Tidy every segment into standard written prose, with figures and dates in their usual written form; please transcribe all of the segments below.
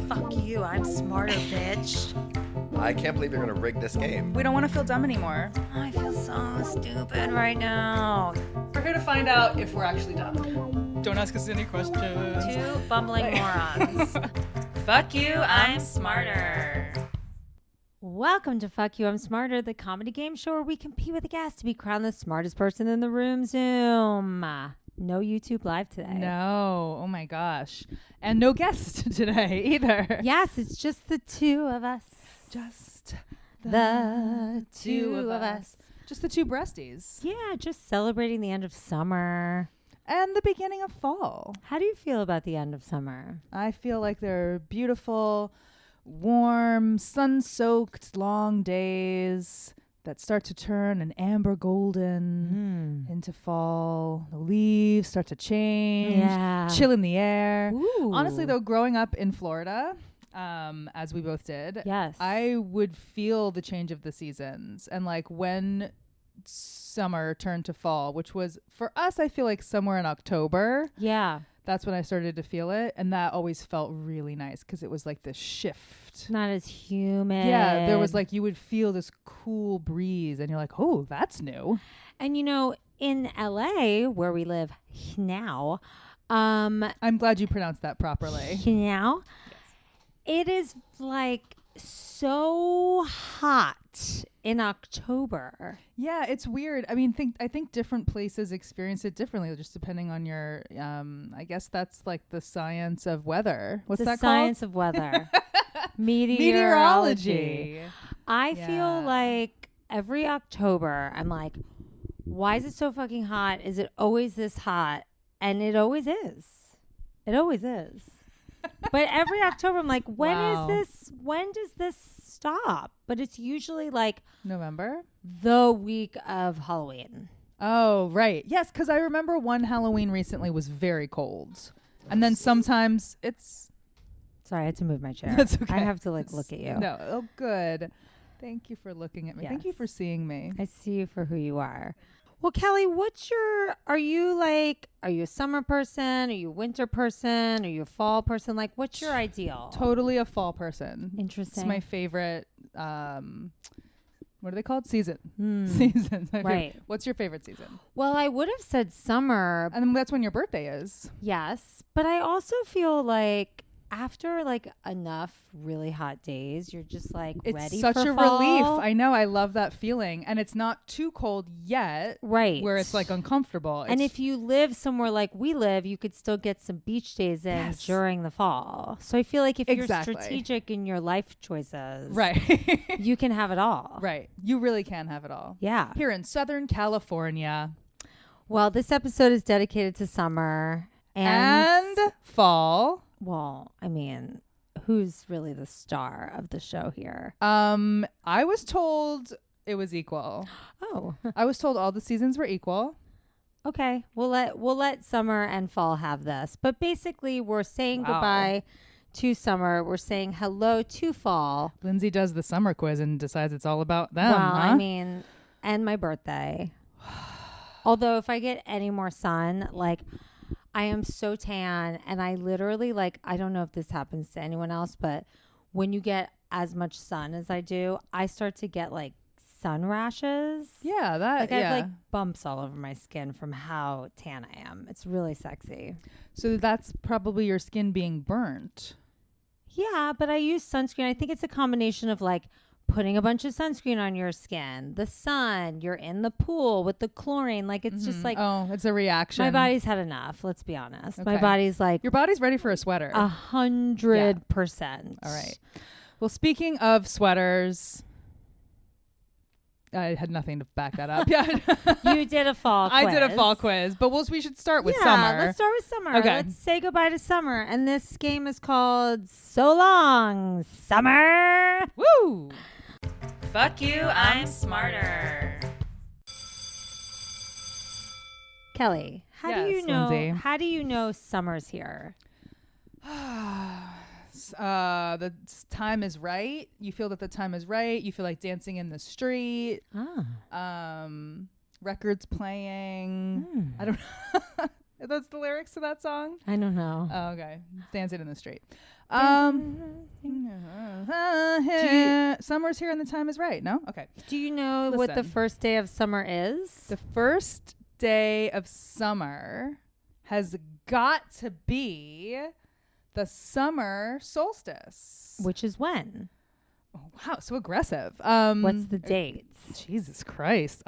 Fuck you, I'm smarter, bitch. I can't believe you're gonna rig this game. We don't want to feel dumb anymore. I feel so stupid right now. We're here to find out if we're actually dumb. Don't ask us any questions. Two bumbling morons. Fuck you, I'm smarter. Welcome to Fuck You, I'm Smarter, the comedy game show where we compete with a guest to be crowned the smartest person in the room. Zoom. No YouTube live today. No. Oh my gosh. And no guest today either. Yes, it's just the two of us. Just The two of us. Just the two breasties. Yeah, just celebrating the end of summer. And the beginning of fall. How do you feel about the end of summer? I feel like they're beautiful, warm, sun-soaked, long days that start to turn an amber golden into fall. The leaves start to change. Yeah. Chill in the air. Ooh. Honestly, though, growing up in Florida, as we both did, Yes. I would feel the change of the seasons. And like when summer turned to fall, which was for us, I feel like somewhere in October. Yeah. That's when I started to feel it. And that always felt really nice because it was like this shift. Not as humid. Yeah, there was like, you would feel this cool breeze and you're like, oh, that's new. And you know, in LA, where we live now, I'm glad you pronounced that properly. now, it is like so hot in October. Yeah, it's weird. I mean, I think different places experience it differently, just depending on your, I guess that's like the science of weather. What's the that science called? of weather. Meteorology. I Yeah. feel like every October, I'm like, why is it so fucking hot? Is it always this hot? And it always is. It always is. But every October, I'm like, when Wow. is this? When does this stop? But it's usually like November? the week of Halloween. Oh, right. Yes, because I remember one Halloween recently was very cold. And then sometimes it's... Sorry, I had to move my chair. That's okay. I have to like look at you. No. Oh, good. Thank you for looking at me. Thank you Yes. for seeing me. I see you for who you are. Well, Kelly, are you a summer person? Are you a winter person? Are you a fall person? Like, what's your ideal? Totally a fall person. Interesting. It's my favorite, what are they called? Season. Seasons. Right. What's your favorite season? Well, I would have said summer. And then that's when your birthday is. Yes. But I also feel like after like enough really hot days, you're just like It's ready such for a fall. relief. I know. I love that feeling. And it's not too cold yet. Right. Where it's like uncomfortable. And if you live somewhere like we live, you could still get some beach days in Yes. during the fall. So I feel like if Exactly. you're strategic in your life choices, Right. you can have it all. Right. You really can have it all. Yeah. Here in Southern California. Well, this episode is dedicated to summer And fall. well, I mean, who's really the star of the show here? I was told it was equal. Oh, I was told all the seasons were equal. okay. We'll let summer and fall have this. But basically, we're saying Wow. goodbye to summer. We're saying hello to fall. Lindsey does the summer quiz and decides it's all about them. Well, huh? I mean, and my birthday. Although if I get any more sun, like I am so tan and I literally like, I don't know if this happens to anyone else, but when you get as much sun as I do, I start to get like sun rashes. Yeah, that. Like I yeah. have like bumps all over my skin from how tan I am. It's really sexy. So that's probably your skin being burnt. Yeah, but I use sunscreen. I think it's a combination of like putting a bunch of sunscreen on your skin, the sun, you're in the pool with the chlorine. Like it's just like, Oh, it's a reaction. my body's had enough. Let's be honest. My Okay. body's like Your body's ready for a sweater. 100%. All right. Well, speaking of sweaters, I had nothing to back that up. Yeah, You did a fall quiz. I did a fall quiz, but we should start with yeah, summer. let's start with summer. Okay. Let's say goodbye to summer. And this game is called So Long, Summer. Woo! Fuck you, I'm smarter. Kelly, how do you Yes, know? Lindsay. How do you know summer's here? The time is right. You feel that the time is right. You feel like dancing in the street. Records playing. I don't know. That's the lyrics to that song. I don't know. Oh, okay. Dancing in the street. Summer's here and the time is right. No? Okay. Do you know what the Listen. first day of summer is? The first day of summer has got to be the summer solstice. Which is when? Oh, wow, so aggressive. What's the date? Jesus Christ.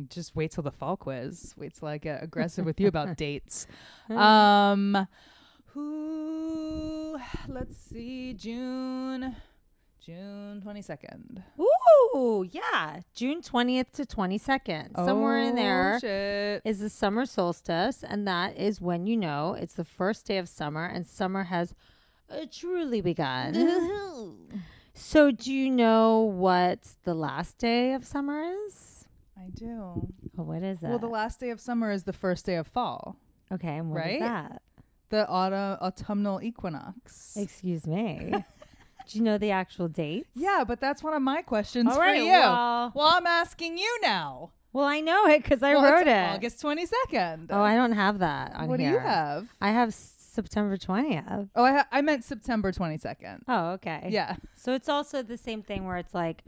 Just wait till the fall quiz. Wait till I get aggressive with you about dates. Let's see, June 22nd. Ooh, yeah. June 20th to 22nd. Somewhere in there Shit. is the summer solstice, and that is when you know it's the first day of summer, and summer has truly begun. So do you know what the last day of summer is? I do. Oh, what is it? Well, the last day of summer is the first day of fall. Okay, and what right? is that? The autumnal equinox. Excuse me. Do you know the actual date? Yeah, but that's one of my questions All for right, you. well- I'm asking you now. Well, I know it because I Well, wrote it's it. August 22nd. Oh, I don't have that on What here. do you have? I have September 20th. Oh, I meant September 22nd. Oh, okay. Yeah. So it's also the same thing where it's like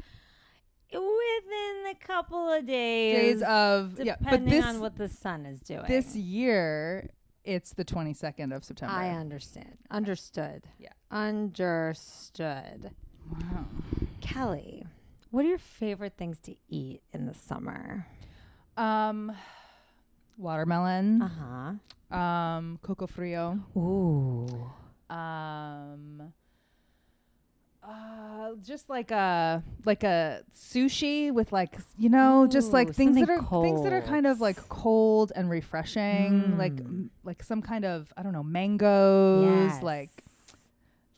within a couple of days, Days of depending on what the sun is doing. this year it's the 22nd of September. I understand. Understood. Yeah. Understood. Wow. Kelly, what are your favorite things to eat in the summer? Watermelon. Uh-huh. Coco frio. Ooh. Just like a sushi with just like Ooh, things that something are kind of like cold and refreshing, like some kind of mangoes, Yes.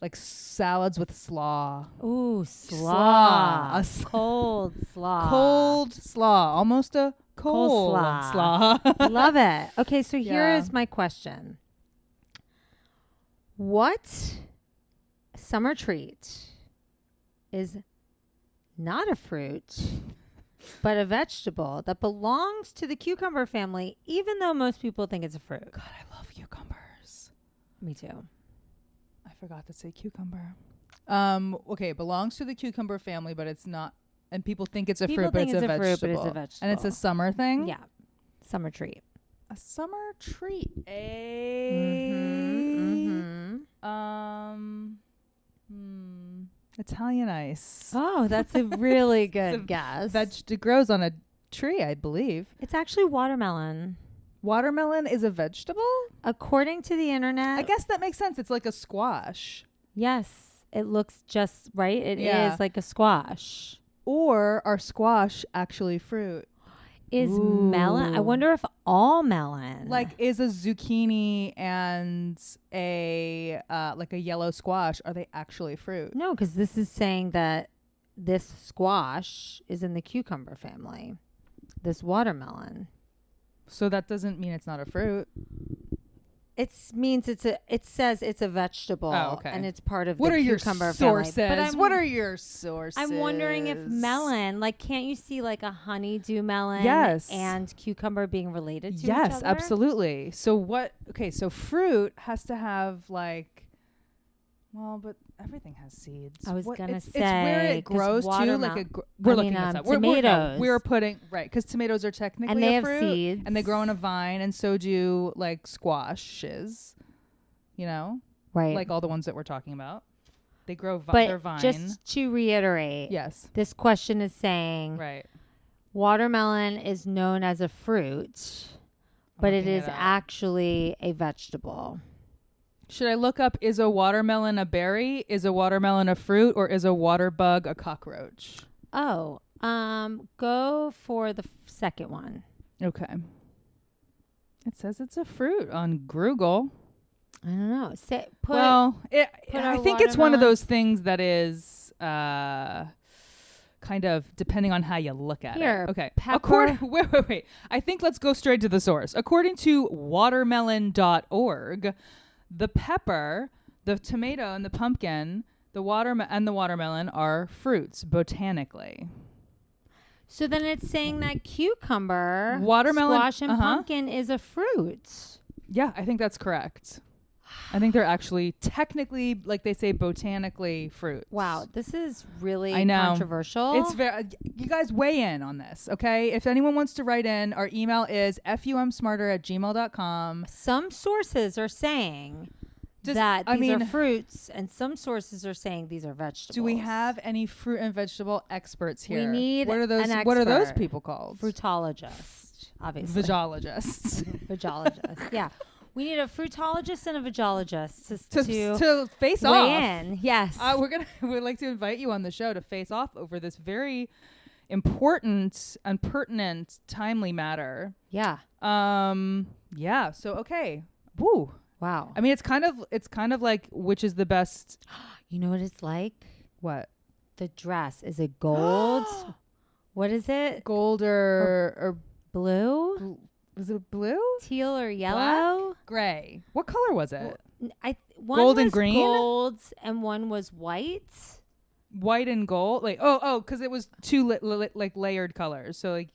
like salads with slaw. Ooh, Slaw. slaw. Cold slaw. Cold slaw, almost a cold Coleslaw. slaw. Love it. Okay, so here Yeah. is my question. What summer treat is not a fruit, but a vegetable that belongs to the cucumber family, even though most people think it's a fruit? God, I love cucumbers. Me too. I forgot to say cucumber. Okay, it belongs to the cucumber family, but it's not. And people think it's a People fruit, but think it's a it's a fruit, vegetable. but it's a vegetable. And it's a summer thing. Yeah. Summer treat. A summer treat. Italian ice. Oh, that's a really It's good a guess. It grows on a tree, I believe. It's actually watermelon. Watermelon is a vegetable? According to the internet, I guess that makes sense. It's like a squash. yes, it looks just right. It is Yeah. like a squash. Or are squash actually fruit? Is melon? I Ooh. wonder if all melon. Like, is a zucchini and a yellow squash, are they actually fruit? no, because this is saying that this squash is in the cucumber family. This watermelon. So that doesn't mean it's not a fruit. It says it's a vegetable. Oh, okay. And it's part of What the are your cucumber sources? family. But What are your sources? I'm wondering if melon, like, can't you see like a honeydew melon Yes. and cucumber being related to each Yes, other? absolutely. So what? Okay, so fruit has to have but everything has seeds. I was gonna it's where say, it 'cause grows to. watermel- We're I looking mean, this up. We're tomatoes. putting right because tomatoes are technically And they a have fruit, seeds. and they grow on a vine, and so do like squashes. Right. Like all the ones that we're talking about, they grow their but vine. just to reiterate, Yes, this question is saying right. watermelon is known as a fruit, but it looking is it up. actually a vegetable. Should I look up, is a watermelon a berry? Is a watermelon a fruit? Or is a water bug a cockroach? Oh, go for the second one. Okay. It says it's a fruit on Google. I don't know. I our think it's one of watermelon- those things that is kind of depending on how you look at Here, it. Okay. pepper- Wait. I think let's go straight to the source. According to watermelon.org, the pepper, the tomato, and the pumpkin, the watermelon are fruits botanically. So then it's saying that cucumber, Watermelon- squash, and pumpkin is a fruit. Yeah, I think that's correct. I think they're actually technically, like they say, botanically fruits. Wow, this is really I know. controversial. It's very. You guys weigh in on this, okay? If anyone wants to write in, our email is fumsmarter@gmail.com. Some sources are saying Does- that I these are mean- fruits, and some sources are saying these are vegetables. Do we have any fruit and vegetable experts We here? need What are those? an What are those expert. people called? Fruitologist, obviously. Vagologists. Vagologist. Yeah. We need a fruitologist and a vagologist to face weigh off. in. Yes. We'd like to invite you on the show to face off over this very important and pertinent, timely matter. Yeah. Yeah. So okay. Woo. Wow. I mean, it's kind of like which is the best. You know what it's like? What? The dress is it gold? What is it? Gold or Blue? was it blue? Teal or yellow? Gray. What color was it? One Gold was and green? gold and one was white. White and gold. Like because it was two like layered colors. So it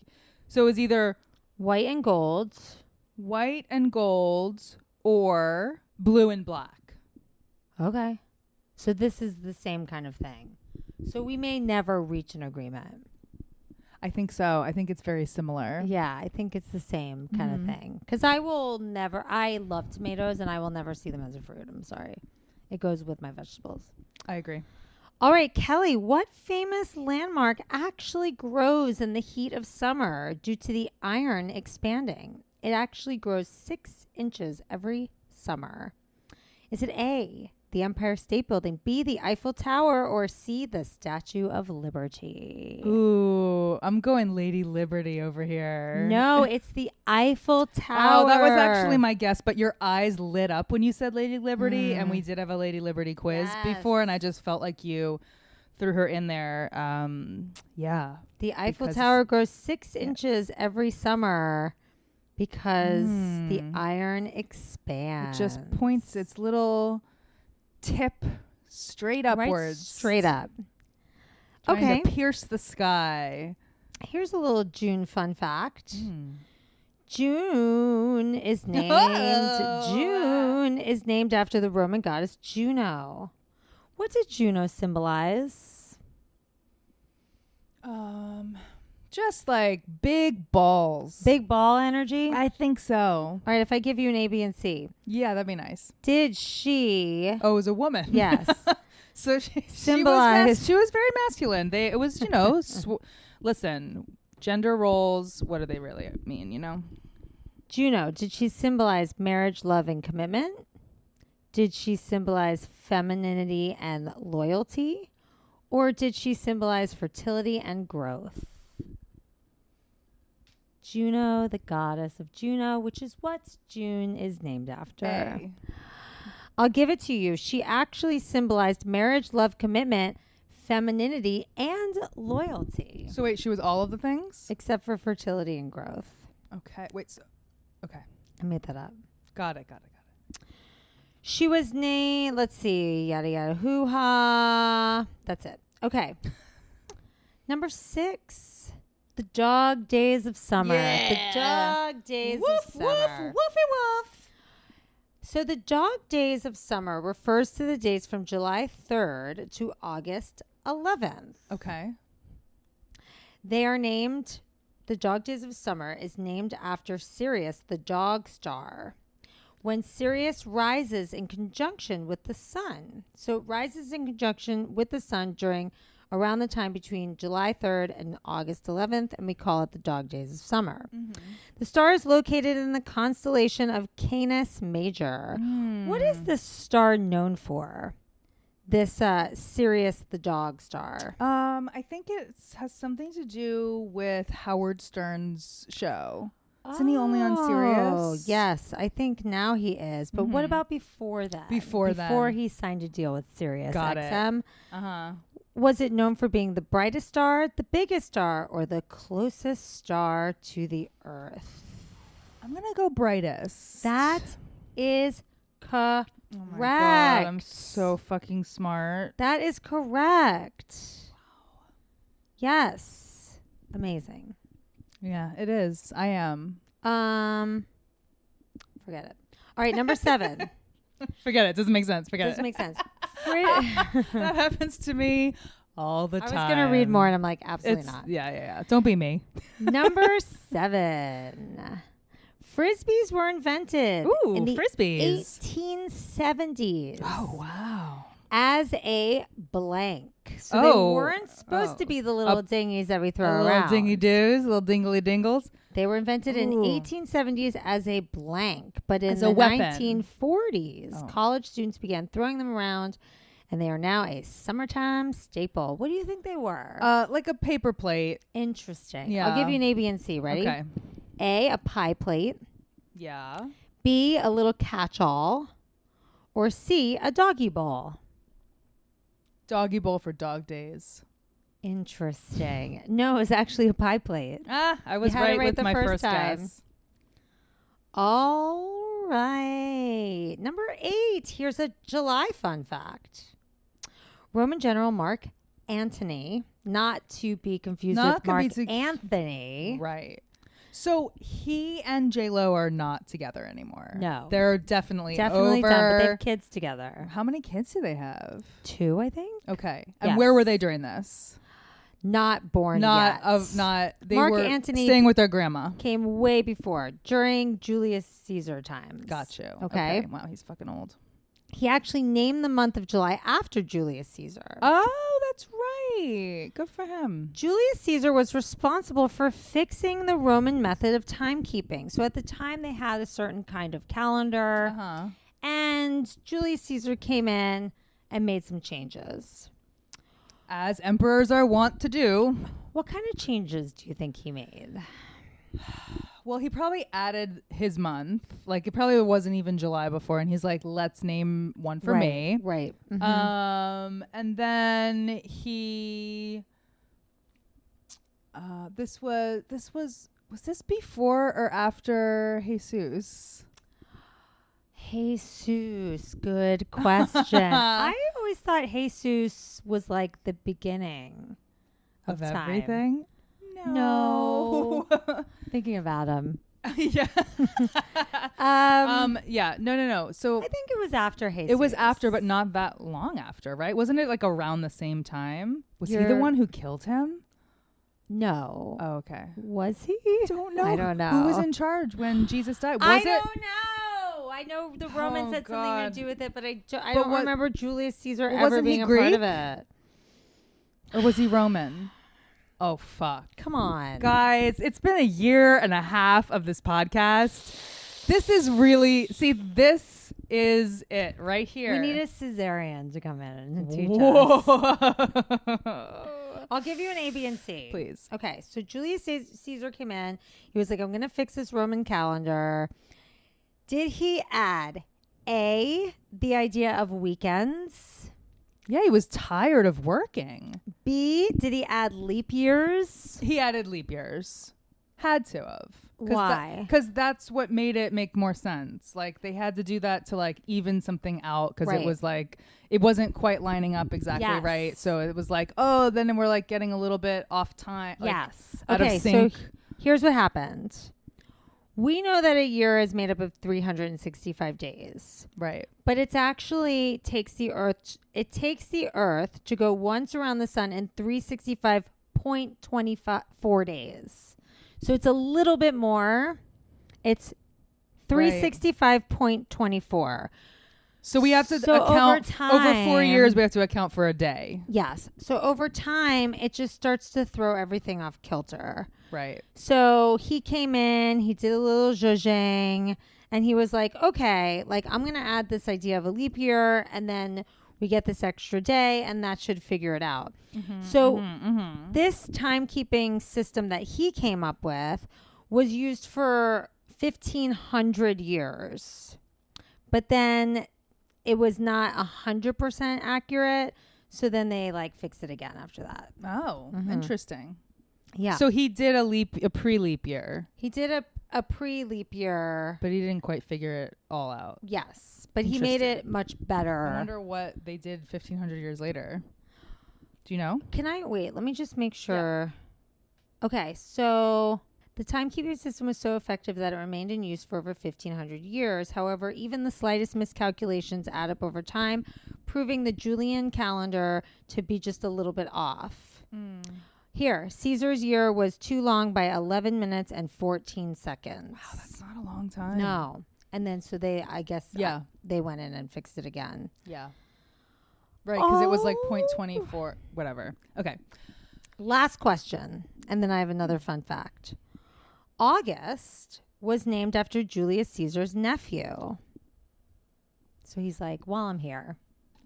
was either White and gold. white and gold or blue and black. Okay. So this is the same kind of thing. So we may never reach an agreement. I think so. I think it's very similar. Yeah, I think it's the same kind Mhm. of thing. Because I love tomatoes and I will never see them as a fruit. I'm sorry. It goes with my vegetables. I agree. All right, Kelly, what famous landmark actually grows in the heat of summer due to the iron expanding? It actually grows 6 inches every summer. Is it A, the Empire State Building, B, the Eiffel Tower, or C, the Statue of Liberty? Ooh, I'm going Lady Liberty over here. No, it's the Eiffel Tower. Oh, that was actually my guess, but your eyes lit up when you said Lady Liberty, and we did have a Lady Liberty quiz before, and I just felt like you threw her in there. Yeah. The Eiffel because- Tower grows 6 inches every summer because the iron It expands. just points its little tip straight upwards. Straight up. Trying Okay. to pierce the sky. Here's a little June fun fact. Mm. June is named after the Roman goddess Juno. What did Juno symbolize? Just like big balls. Big ball energy? I think so. All right, if I give you an A, B, and C. Yeah, that'd be nice. Did she... Oh, it was a woman. Yes. So she Symbolize- was very masculine. It was, listen, gender roles, what do they really mean, you know? Juno, did she symbolize marriage, love, and commitment? Did she symbolize femininity and loyalty? Or did she symbolize fertility and growth? Juno, the goddess of Juno, which is what June is named after. Hey. I'll give it to you. She actually symbolized marriage, love, commitment, femininity, and loyalty. So wait, she was all of the things? Except for fertility and growth. Okay. Wait, okay. I made that up. Got it. She was named, let's see, yada, yada, hoo-ha. That's it. Okay. Number 6, the dog days of summer. Yeah. The dog days of summer. Woofy woof. So the dog days of summer refers to the days from July 3rd to August 11th. Okay. They are named, the dog days of summer is named after Sirius, the dog star. When Sirius rises in conjunction with the sun. So it rises in conjunction with the sun during around the time between July 3rd and August 11th, and we call it the dog days of summer. The star is located in the constellation of Canis Major. What is this star known for? This Sirius the dog star. I think it has something to do with Howard Stern's show. Isn't he only on Sirius? Yes, I think now he is. But what about before that? Before he signed a deal with Sirius Got it. XM. Uh-huh. Was it known for being the brightest star, the biggest star, or the closest star to the Earth? I'm going to go brightest. That is correct. Oh my God, I'm so fucking smart. That is correct. Yes. Amazing. Yeah, it is. I am. Forget it. All right, number 7. Forget it. Doesn't make sense. Forget Doesn't it. make sense. That happens to me all the I time. was going to read more, and I'm like, absolutely not. Yeah. Don't be me. Number 7. Frisbees were invented in the frisbees. 1870s. Oh, wow. As a blank. So they weren't supposed to be the little dinghies that we throw around. Little dingy doos, little dingly dingles. They were invented in 1870s as a blank, but in As the a weapon. 1940s, college students began throwing them around, and they are now a summertime staple. What do you think they were? Like a paper plate. Interesting. Yeah. I'll give you an A, B, and C. Ready? Okay. A pie plate. Yeah. B, a little catch-all. Or C, a doggy bowl. Doggy bowl for dog days. Interesting. No, it's actually a pie plate. I was You had it right right with the my first first time. guess. All right. Number 8. Here's a July fun fact. Roman general Mark Antony, not to be confused with Mark Anthony. Right. So he and J-Lo are not together anymore. No. They're definitely Done, over. but they have kids together. How many kids do they have? 2, I think. Okay. And Yes. where were they during this? Not born yet. They Mark were Antony staying with their grandma. Came way before, during Julius Caesar times. Got you. Okay. Wow, he's fucking old. He actually named the month of July after Julius Caesar. Oh, that's right. Good for him. Julius Caesar was responsible for fixing the Roman method of timekeeping. So at the time, they had a certain kind of calendar. Uh-huh. And Julius Caesar came in and made some changes. As emperors are wont to do. What kind of changes do you think he made? Well, he probably added his month. Like, it probably wasn't even July before. And he's like, let's name one for me. Right. Mhm. And then he... was this before or after Jesus? Jesus, good question. I always thought Jesus was like the beginning of time. Everything? No. Thinking about him. Yeah. Yeah. No. So I think it was after Jesus. it was after, but not that long after, right? Wasn't it like around the same time? Was he the You're- one who killed him? No. Oh, okay. Was he? Don't know. I don't know. Who was in charge when Jesus died? Was I it? don't know. I know the Romans had something God. to do with it, but I But don't what- remember Julius Caesar But ever wasn't he being a part of Greek? it. Or was he Roman? Oh, fuck. Come on. Guys, it's been a year and a half of this podcast. This is really, this is it right here. We need a cesarean to come in and teach us. Whoa. I'll give you an A, B, and C. Please. Okay, so Julius Caesar came in. He was like, I'm going to fix this Roman calendar. Did he add A, the idea of weekends? Yeah, he was tired of working. B, did he add leap years? He added leap years. Had to have. Why? Because that's what made it make more sense. Like, they had to do that to, like, even something out because Right. it was, like, it wasn't quite lining up exactly Yes. right. So it was like, oh, then we're, like, getting a little bit off time. Like, Yes. out Okay, of sync. so here's what happened. We know that a year is made up of 365 days. Right. But it's actually takes the earth to go once around the sun in 365.24 days. So it's a little bit more. It's 365.24. So we have to So account over 4 time- years. We have to account for a day. Yes. So over time, it just starts to throw everything off kilter. Right. So he came in, he did a little zhuzhing, and he was like, okay, like I'm going to add this idea of a leap year, and then we get this extra day, and that should figure it out. So this timekeeping system that he came up with was used for 1,500 years. But then it was not 100% accurate. So then they like fixed it again after that. Oh, interesting. Yeah. So he did a pre-leap year, He did a pre-leap year. but he didn't quite figure it all out. Yes. But he made Interesting. it much better. I wonder what they did 1,500 years later. Do you know? Can I wait? Let me just make sure. Okay. So The timekeeping system was so effective that it remained in use for over 1,500 years. However, even the slightest miscalculations add up over time, proving the Julian calendar to be just a little bit off. Here, Caesar's year was too long by 11 minutes and 14 seconds. Wow, that's not a long time. No. And then so they, I guess, Yeah. they went in and fixed it again. Yeah. Right, because it was like 0.24, whatever. Okay. Last question, and then I have another fun fact. August was named after Julius Caesar's nephew. So he's like, while I'm here,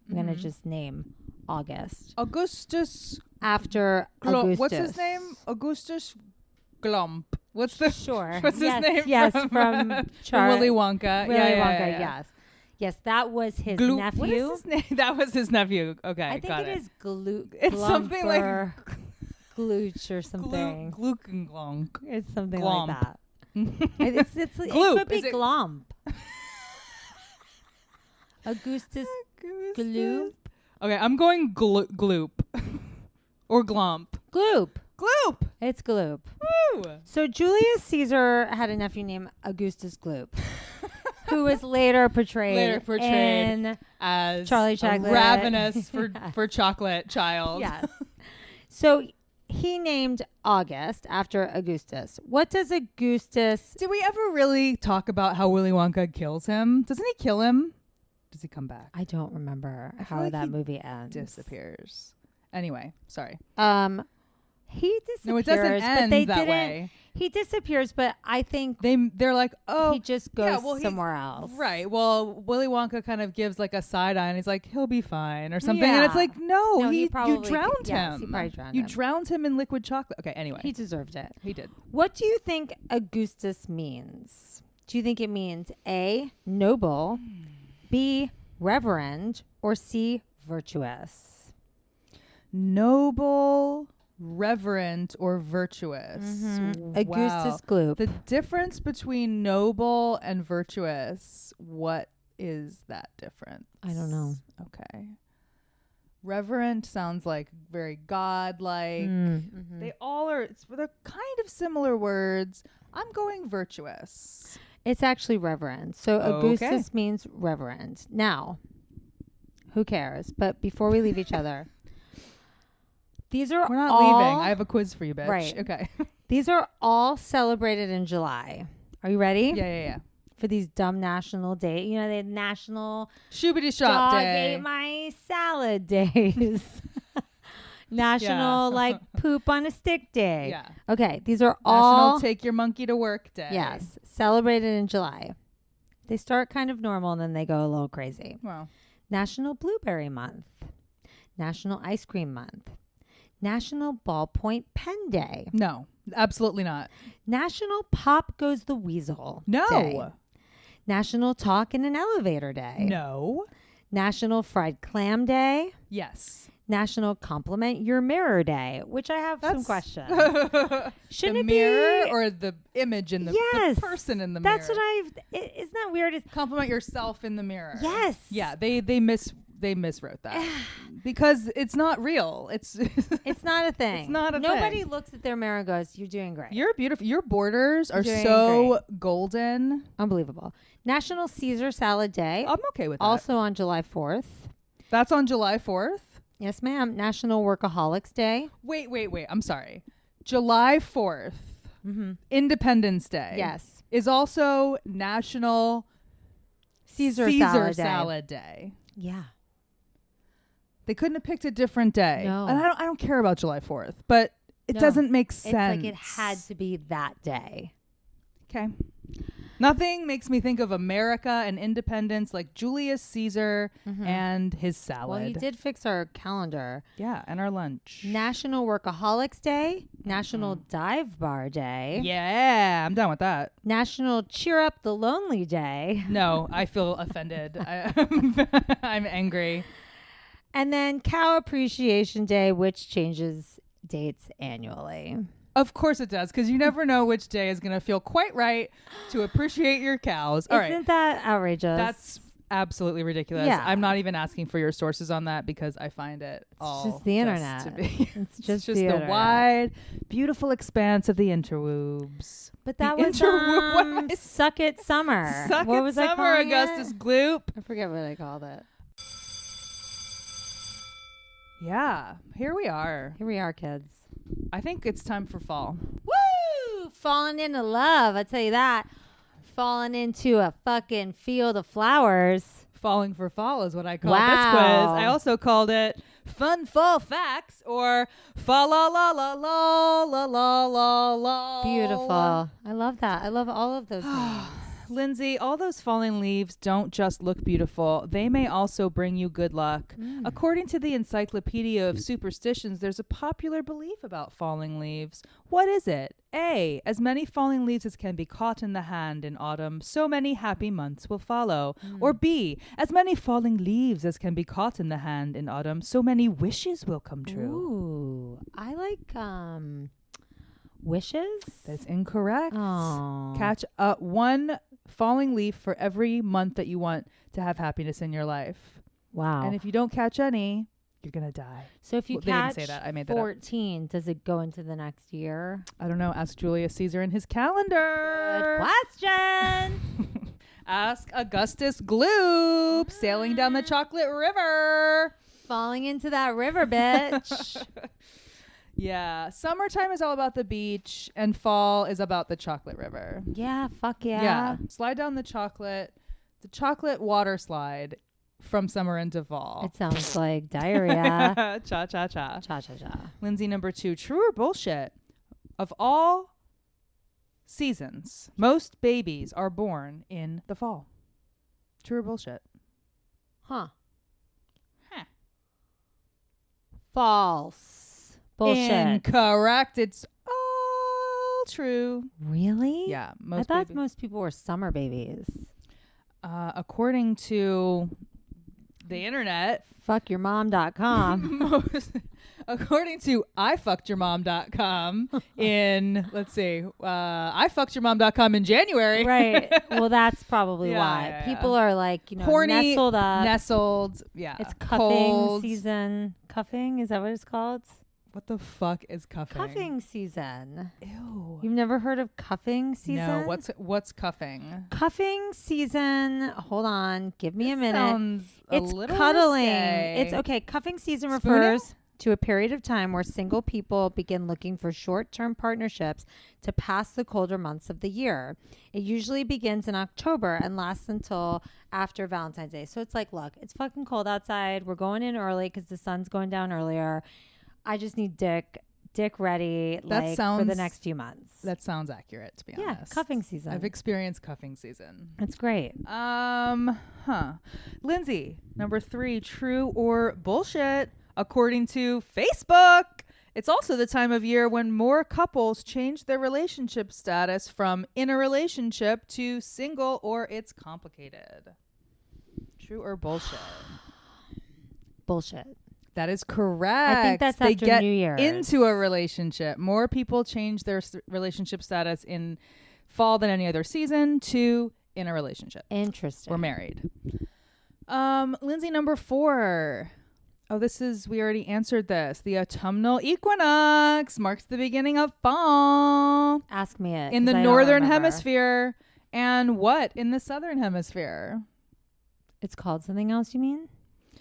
I'm going to just name August. Augustus. After Augustus. What's his name? Augustus Glump. What's the Sure. What's yes, his name? Yes, from Willy Wonka. Willy Wonka, yeah. yes. Yes, that was his nephew. What is his name? That was his nephew. Okay, I think got it is It's something like Glooch or something. Glukenglonk. It's something Glomp. like that. It Gloop. could be Is it- Glomp. Augustus Gloop. Okay, I'm going gloop or glomp. Gloop. Gloop. It's Gloop. Woo. So Julius Caesar had a nephew named Augustus Gloop, who was later portrayed in As Charlie a Chocolate. ravenous Yeah. for chocolate child. Yes. So he named August after Augustus. What does Augustus... Did we ever really talk about how Willy Wonka kills him? Doesn't he kill him? Does he come back? I don't remember I feel how like that he movie ends. Disappears. Anyway, sorry. He disappears. No, it doesn't but end they that didn't. way. He disappears, but I think They're like, oh, he just goes well, somewhere else. right. Well, Willy Wonka kind of gives like a side eye, and he's like, he'll be fine or something. And it's Yeah. like, no, No, he you probably drowned could- yes, him. he probably drowned you him. drowned him in liquid chocolate. Okay, anyway, He deserved it. he did. What do you think Augustus means? Do you think it means A, noble, B, reverend, or C, virtuous? Noble, reverent, or virtuous. Mm-hmm. Wow. Augustus Gloop. The difference between noble and virtuous, what is that difference? I don't know. Okay. Reverent sounds like very godlike. Mm-hmm. They all are, they're kind of similar words. I'm going virtuous. It's actually reverend. So Okay. Augustus means reverend. Now, who cares? But before we leave each other, these are We're not all, leaving. I have a quiz for you, bitch. Right. Okay. These are all celebrated in July. Are you ready? Yeah. For these dumb national days. You know, they had National Shoobity shop Dog day. Ate My Salad days. National, like, poop on a stick day. Yeah. Okay, these are National all, take your monkey to work day. yes, celebrated in July. They start kind of normal and then they go a little crazy. Wow. National Blueberry Month. National Ice Cream Month. National Ballpoint Pen Day. No, absolutely not. National Pop Goes the Weasel No. Day. National Talk in an Elevator Day. No. National Fried Clam Day. Yes. National Compliment Your Mirror Day, which I have some questions. Shouldn't the it mirror be? or the image in the, Yes. the person in the That's mirror? isn't that weird? Compliment yourself in the mirror. Yes. Yeah, they miswrote that because it's not real. It's It's not a thing. It's not a Nobody thing. looks at their mirror and goes, "You're doing great." You're beautiful. Your borders are Doing so golden. Unbelievable. National Caesar Salad Day, I'm okay with that. also on July 4th. That's on July 4th. Yes, ma'am. National Workaholics Day. Wait. I'm sorry. July 4th, Mm-hmm. Independence Day. Yes. Is also National Caesar Salad Day. Yeah. They couldn't have picked a different day. No. And I don't care about July 4th, but it No. doesn't make sense. It's like it had to be that day. Okay. Nothing makes me think of America and independence like Julius Caesar and his salad. Well, he did fix our calendar. Yeah, and our lunch. National Workaholics Day. National Dive Bar Day. Yeah, I'm done with that. National Cheer Up the Lonely Day. No, I feel offended. I'm angry. And then Cow Appreciation Day, which changes dates annually. Of course it does, because you never know which day is going to feel quite right to appreciate your cows. All right. Isn't that outrageous? That's absolutely ridiculous. Yeah. I'm not even asking for your sources on that because I find it all just the internet. to be It's just the internet. wide, beautiful expanse of the interwebs. But that The was interwebs. Suck It Summer. Suck What it was I summer, calling Augustus it? Gloop. I forget what I called it. Yeah, here we are. Here we are, kids. I think it's time for fall. Woo! Falling into love. I tell you that. Falling into a fucking field of flowers. Falling for fall is what I called Wow. this quiz. I also called it Fun Fall Facts or Fa la la la la la la la la. Beautiful. I love that. I love all of those names. Lindsay, all those falling leaves don't just look beautiful. They may also bring you good luck. According to the Encyclopedia of Superstitions, there's a popular belief about falling leaves. What is it? A. As many falling leaves as can be caught in the hand in autumn, so many happy months will follow. Or B. As many falling leaves as can be caught in the hand in autumn, so many wishes will come true. Ooh. I like wishes. That's incorrect. Oh. Catch one falling leaf for every month that you want to have happiness in your life. Wow. And if you don't catch any, you're going to die. So if you Well, they didn't catch say that. I made that up. 14, does it go into the next year? I don't know. Ask Julius Caesar in his Good calendar. question. Ask Augustus Gloop sailing down the chocolate river. Falling into that river, bitch. Yeah. Summertime is all about the beach and fall is about the chocolate river. Yeah, fuck yeah. Slide down the chocolate water slide from summer into fall. It sounds like diarrhea. Cha cha cha. Cha cha cha. Lindsay, number 2, true or bullshit? Of all seasons, most babies are born in the fall. True or bullshit? Huh. Huh. False. Bullshit. Incorrect. It's all true. Really? Yeah. I thought most people were summer babies. According to the internet, Fuckyourmom.com. according to ifuckedyourmom.com in, let's see, ifuckedyourmom.com in January. Right. Well, that's probably Yeah, why. yeah, People are like, Horny, nestled up. Nestled. Yeah. It's cuffing Cold. season. Cuffing? Is that what it's called? What the fuck is cuffing? Cuffing season. Ew. You've never heard of cuffing season? No, what's cuffing? Cuffing season. Hold on. Give me a minute. Sounds a It's little cuddling. risque. It's okay. Cuffing season Spooning? refers to a period of time where single people begin looking for short-term partnerships to pass the colder months of the year. It usually begins in October and lasts until after Valentine's Day. So it's like, look, it's fucking cold outside. We're going in early because the sun's going down earlier. I just need dick ready for the sounds- next few months. That sounds accurate, to be Yeah, honest. cuffing season. I've experienced cuffing season. It's great. Lindsay, number 3, true or bullshit? According to Facebook, it's also the time of year when more couples change their relationship status from in a relationship to single or it's complicated. True or bullshit? Bullshit. That is correct. I think that's they after get New Year's. into a relationship. More people change their relationship status in fall than any other season to in a relationship. Interesting. We're married. Lindsay, number 4. Oh, we already answered this. The autumnal equinox marks the beginning of fall Ask me it. in 'cause the I don't northern remember. hemisphere. And what in the southern hemisphere? It's called something else, you mean?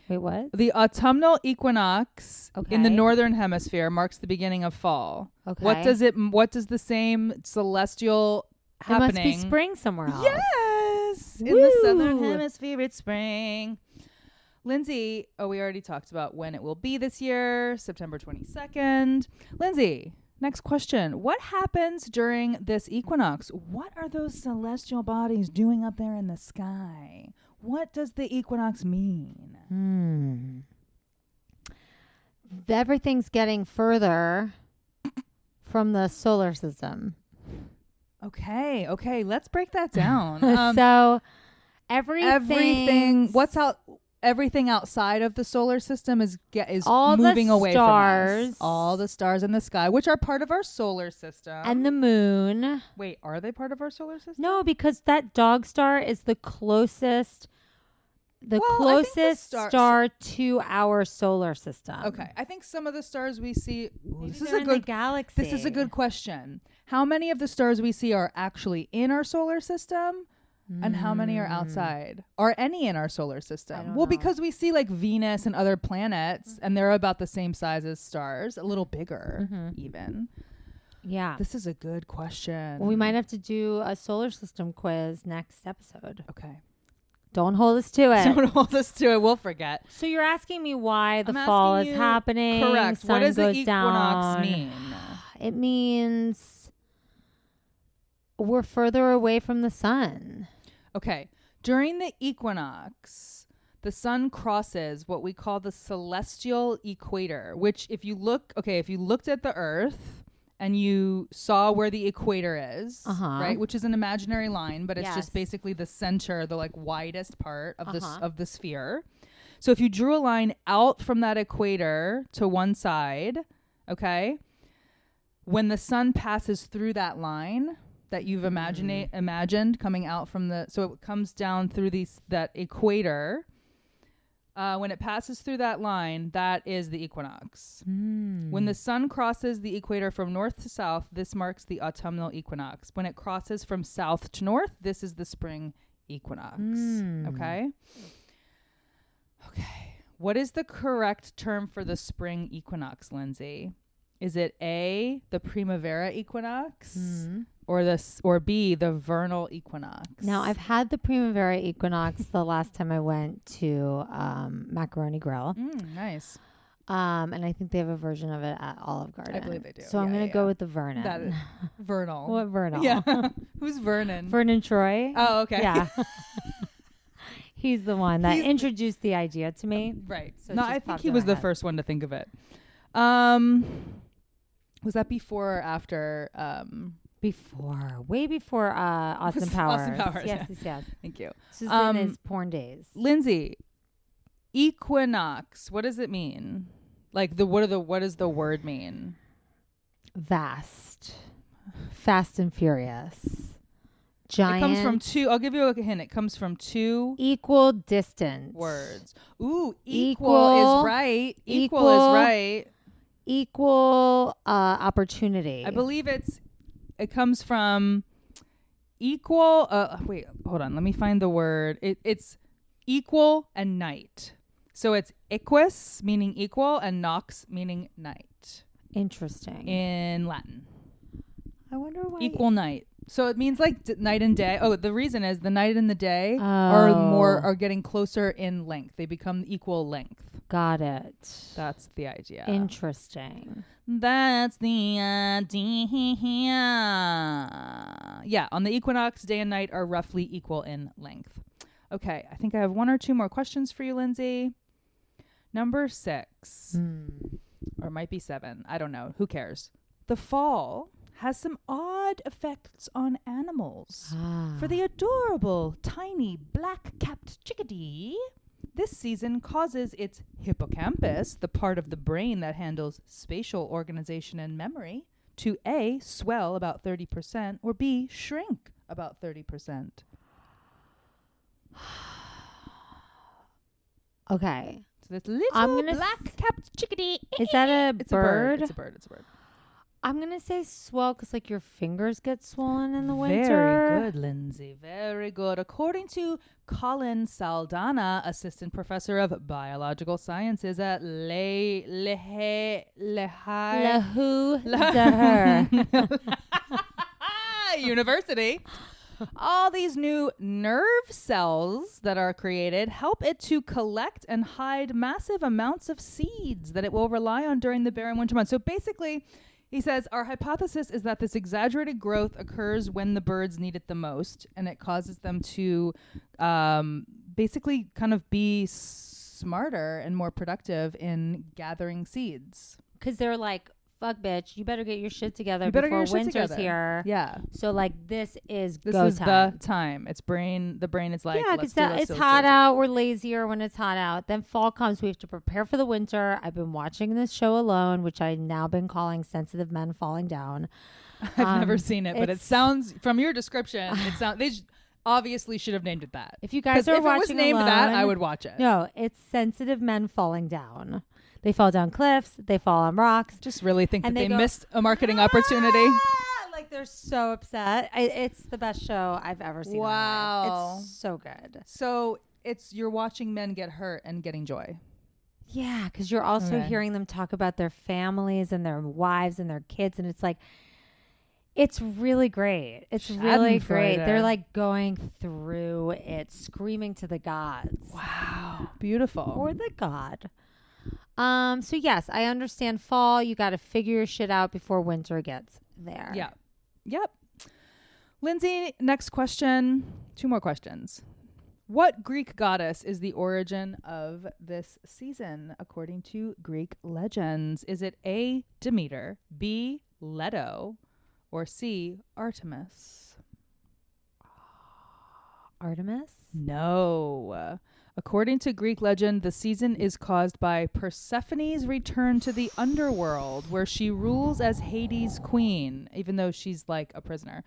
Wait, what? The autumnal equinox in the Okay. northern hemisphere marks the beginning of fall. Okay. What does the same celestial happening? It must be spring somewhere else. Yes. In the southern Woo. hemisphere, it's spring. Lindsay, we already talked about when it will be this year, September 22nd. Lindsay, next question. What happens during this equinox? What are those celestial bodies doing up there in the sky? What does the equinox mean? Everything's getting further from the solar system. Okay. Let's break that down. So everything Everything outside of the solar system is all moving the away stars, from us. All the stars in the sky, which are part of our solar system. and the moon. Wait, are they part of our solar system? No, because that dog star is the closest the Well, I think the closest star to our solar system. Okay. I think some of the stars we see. Ooh, Maybe this is they're a in the good galaxy. This is a good question. How many of the stars we see are actually in our solar system? And how many are outside? Are any in our solar system? don't Well, know. because we see like Venus and other planets, and they're about the same size as stars, a little bigger even. Yeah. This is a good question. We might have to do a solar system quiz next episode. Okay. Don't hold us to it. Don't hold us to it. We'll forget. So you're asking me why the I'm fall asking is you- happening. Correct. Sun What does the goes equinox down. mean? It means we're further away from the sun. Okay. During the equinox, the sun crosses what we call the celestial equator, which if you looked at the Earth and you saw where the equator is, right, which is an imaginary line, but it's Yes. just basically the center, the like widest part of of the sphere. So if you drew a line out from that equator to one side, okay, when the sun passes through that line that you've imagined coming out from so it comes down through that equator. When it passes through that line, that is the equinox. When the sun crosses the equator from north to south, this marks the autumnal equinox. When it crosses from south to north, this is the spring equinox. Okay? Okay. What is the correct term for the spring equinox, Lindsay? Is it A, the primavera equinox, or B, the vernal equinox? Now, I've had the primavera equinox the last time I went to Macaroni Grill. Nice. And I think they have a version of it at Olive Garden. I believe they do. So I'm going to go with the Vernon. That is vernal. What Vernal? Yeah. Who's Vernon? Vernon Troy. Oh, okay. Yeah. He's the one that introduced the idea to me. Right. So it No, just I think popped he in was my the head. first one to think of it. Was that before or after? Way before Austin Powers. Austin Powers, Yes, yeah. yes. Thank you. This is in his porn days. Lindsay, equinox. What does it mean? Like what does the word mean? Vast. Fast and furious. Giant. It comes from two. I'll give you a hint. It comes from two Equal distance. words. Ooh, equal Equal. is right. Equal Equal. is right. Equal opportunity. I believe it comes from equal. Wait, hold on. Let me find the word. It's equal and night. So it's equus meaning equal and nox meaning night Interesting. in Latin. I wonder why. Equal night. So it means like night and day. Oh, the reason is the night and the day are getting closer in length. They become equal length. Got it. That's the idea. Interesting. That's the idea. Yeah, on the equinox, day and night are roughly equal in length. Okay, I think I have one or two more questions for you, Lindsay. Number 6. Or it might be 7. I don't know. Who cares? The fall has some odd effects on animals. For the adorable, tiny, black-capped chickadee, this season causes its hippocampus, the part of the brain that handles spatial organization and memory, to A, swell about 30%, or B, shrink about 30%. Okay. So this little I'm gonna black-capped chickadee. Is that a It's bird? It's a bird. It's a bird. I'm going to say swell because like your fingers get swollen in the winter. Very good, Lindsay. Very good. According to Colin Saldana, assistant professor of biological sciences at University, all these new nerve cells that are created help it to collect and hide massive amounts of seeds that it will rely on during the barren winter months. So basically, he says, our hypothesis is that this exaggerated growth occurs when the birds need it the most, and it causes them to basically kind of be smarter and more productive in gathering seeds. Because they're like, fuck, bitch, you better get your shit together You better get before your shit winter's together. here. Yeah. So like this is This go is time. the time. The brain is like, Yeah, let's because do this, it's let's hot do this. out. We're lazier when it's hot out. Then fall comes. We have to prepare for the winter. I've been watching this show alone, which I've now been calling Sensitive Men Falling Down. I've never seen it, but it it's- sounds, from your description, it sounds, obviously should have named it that. If you guys 'Cause are if watching it was named that, I alone- would watch it. No, it's sensitive men falling down. They fall down cliffs. They fall on rocks. Just really think And that they they go, missed a marketing opportunity. Like they're so upset. It's the best show I've ever seen. Wow. In my life. It's so good. So you're watching men get hurt and getting joy. Yeah, because you're also Okay. hearing them talk about their families and their wives and their kids, and it's like, it's really great. It's really great. Schadenfreude. They're like going through it, screaming to the gods. Wow. Beautiful. Or the god. So yes, I understand fall. You got to figure your shit out before winter gets there. Yeah. Yep. Lindsay, next question. 2 more questions. What Greek goddess is the origin of this season, according to Greek legends? Is it A, Demeter, B, Leto, or C, Artemis? Artemis? No. According to Greek legend, the season is caused by Persephone's return to the underworld, where she rules as Hades' queen, even though she's like a prisoner.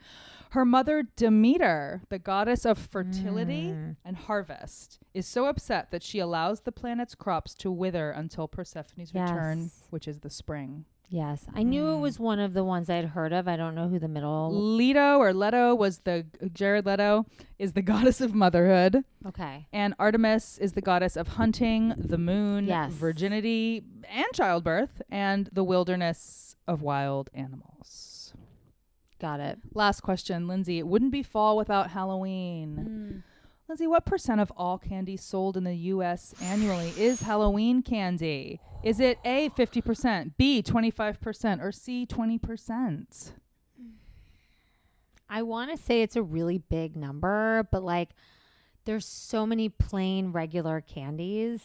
Her mother, Demeter, the goddess of fertility and harvest, is so upset that she allows the planet's crops to wither until Persephone's return, Yes. which is the spring. Yes. I knew it was one of the ones I'd heard of. I don't know who the middle. Leto was Jared Leto is the goddess of motherhood. Okay. And Artemis is the goddess of hunting, the moon, Yes. virginity, and childbirth, and the wilderness of wild animals. Got it. Last question, Lindsay. It wouldn't be fall without Halloween. Lindsay, what % of all candy sold in the U.S. annually is Halloween candy? Is it A, 50%, B, 25%, or C, 20%? I want to say it's a really big number, but like there's so many plain regular candies.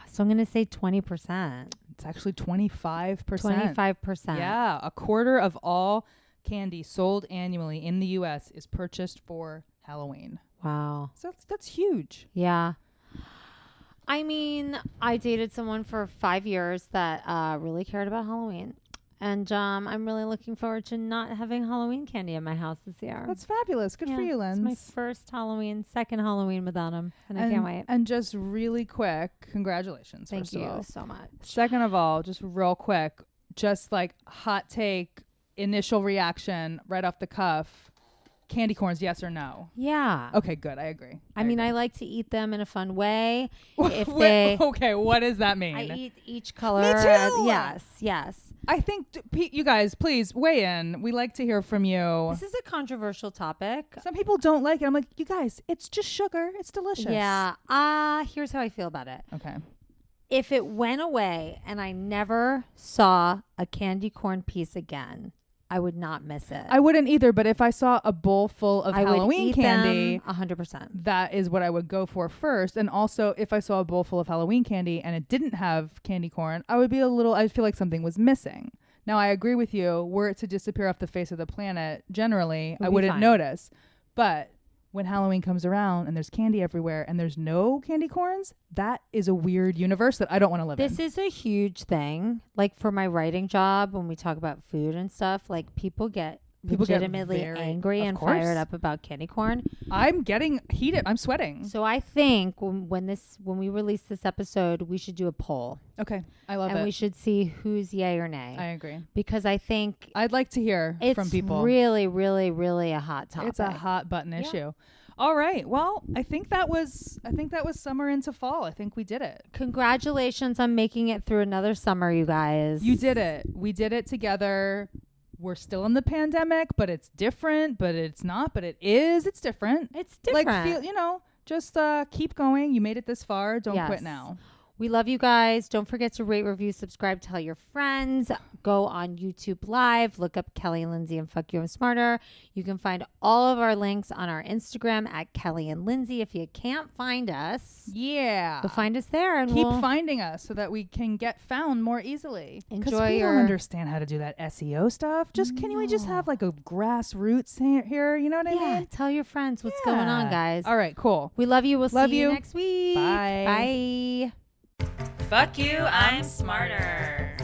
So I'm going to say 20%. It's actually 25%. 25%. Yeah, a quarter of all candy sold annually in the U.S. is purchased for Halloween. Wow. So that's huge. Yeah. I mean, I dated someone for 5 years that really cared about Halloween. And I'm really looking forward to not having Halloween candy in my house this year. That's fabulous. Good for you, Linz. It's my second Halloween without him. And I can't wait. And just really quick, congratulations. Thank first of you all. so much. Second of all, just real quick, just like hot take, initial reaction right off the cuff. Candy corns, yes or no? Yeah. Okay, good. I agree. I mean, I like to eat them in a fun way. If Wait, okay, what does that mean? I eat each color. Me too. Yes. I think, you guys, please weigh in. We like to hear from you. This is a controversial topic. Some people don't like it. I'm like, you guys, it's just sugar. It's delicious. Yeah. Here's how I feel about it. Okay. If it went away and I never saw a candy corn piece again, I would not miss it. I wouldn't either, but if I saw a bowl full of I Halloween would eat candy, them 100%. that is what I would go for first. And also, if I saw a bowl full of Halloween candy and it didn't have candy corn, I'd feel like something was missing. Now, I agree with you. Were it to disappear off the face of the planet, generally, I wouldn't notice. But when Halloween comes around and there's candy everywhere and there's no candy corns, that is a weird universe that I don't want to live in. This is a huge thing. Like for my writing job, when we talk about food and stuff, like people get legitimately angry and fired up about candy corn. I'm getting heated. I'm sweating. So I think when we release this episode, we should do a poll. Okay. I love it. And we should see who's yay or nay. I agree. Because I think I'd like to hear from people. It's really, really, really a hot topic. It's a hot button issue. All right. Well, I think that was summer into fall. I think we did it. Congratulations on making it through another summer, you guys. You did it. We did it together. We're still in the pandemic, but it's different, but it's not, but it is. It's different. It's different. Like, just keep going. You made it this far. Don't quit now. We love you guys. Don't forget to rate, review, subscribe, tell your friends. Go on YouTube Live. Look up Kelly and Lindsay and Fuck You, I'm Smarter. You can find all of our links on our Instagram at Kelly and Lindsay. If you can't find us, go find us there. And keep finding us so that we can get found more easily. Enjoy we don't understand how to do that SEO stuff. Can we just have like a grassroots here? You know what I mean? Yeah, tell your friends what's going on, guys. All right, cool. We love you. We'll see you next week. Bye. Bye. Fuck you, I'm smarter.